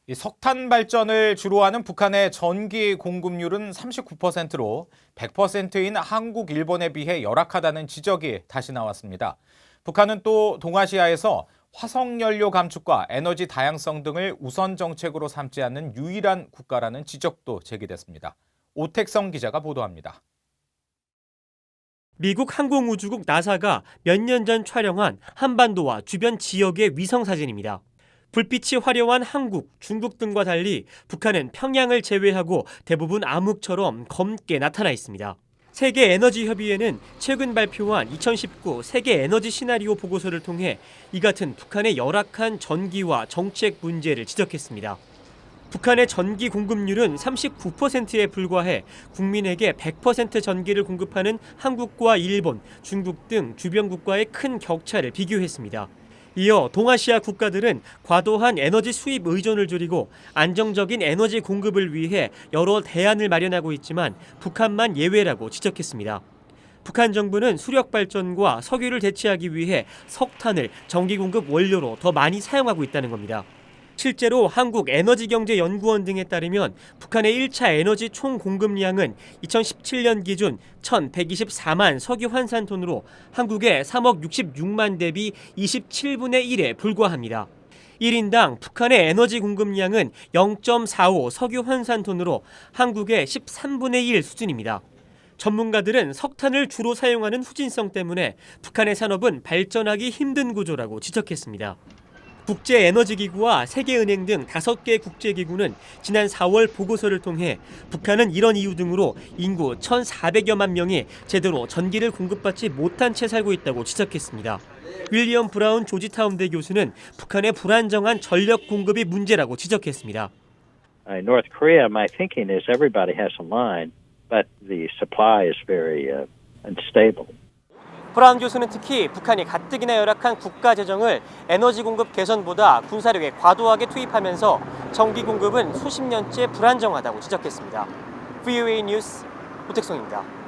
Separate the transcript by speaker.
Speaker 1: 이 석탄 발전을 주로 하는 북한의 전기 공급률은 39%로 100%인 한국, 일본에 비해 열악하다는 지적이 다시 나왔습니다. 북한은 또 동아시아에서 화석연료 감축과 에너지 다양성 등을 우선 정책으로 삼지 않는 유일한 국가라는 지적도 제기됐습니다. 오택성 기자가 보도합니다.
Speaker 2: 미국 항공우주국 나사가 몇 년 전 촬영한 한반도와 주변 지역의 위성 사진입니다. 불빛이 화려한 한국, 중국 등과 달리 북한은 평양을 제외하고 대부분 암흑처럼 검게 나타나 있습니다. 세계에너지협의회는 최근 발표한 2019 세계 에너지 시나리오 보고서를 통해 이 같은 북한의 열악한 전기와 정책 문제를 지적했습니다. 북한의 전기 공급률은 39%에 불과해 국민에게 100% 전기를 공급하는 한국과 일본, 중국 등 주변 국가의 큰 격차를 비교했습니다. 이어 동아시아 국가들은 과도한 에너지 수입 의존을 줄이고 안정적인 에너지 공급을 위해 여러 대안을 마련하고 있지만 북한만 예외라고 지적했습니다. 북한 정부는 수력 발전과 석유를 대체하기 위해 석탄을 전기 공급 원료로 더 많이 사용하고 있다는 겁니다. 실제로 한국에너지경제연구원 등에 따르면 북한의 1차 에너지 총 공급량은 2017년 기준 1,124만 석유 환산톤으로 한국의 3억 66만 대비 27분의 1에 불과합니다. 1인당 북한의 에너지 공급량은 0.45 석유 환산톤으로 한국의 13분의 1 수준입니다. 전문가들은 석탄을 주로 사용하는 후진성 때문에 북한의 산업은 발전하기 힘든 구조라고 지적했습니다. 국제에너지기구와 세계은행 등 5개 국제기구는 지난 4월 보고서를 통해 북한은 이런 이유 등으로 인구 1,400여만 명이 제대로 전기를 공급받지 못한 채 살고 있다고 지적했습니다. 윌리엄 브라운 조지타운대 교수는 북한의 불안정한 전력 공급이 문제라고 지적했습니다.
Speaker 3: North Korea, my thinking is everybody has a line, but the supply is very unstable.
Speaker 2: 브라운 교수는 특히 북한이 가뜩이나 열악한 국가 재정을 에너지 공급 개선보다 군사력에 과도하게 투입하면서 전기 공급은 수십 년째 불안정하다고 지적했습니다. VOA 뉴스 오택성입니다.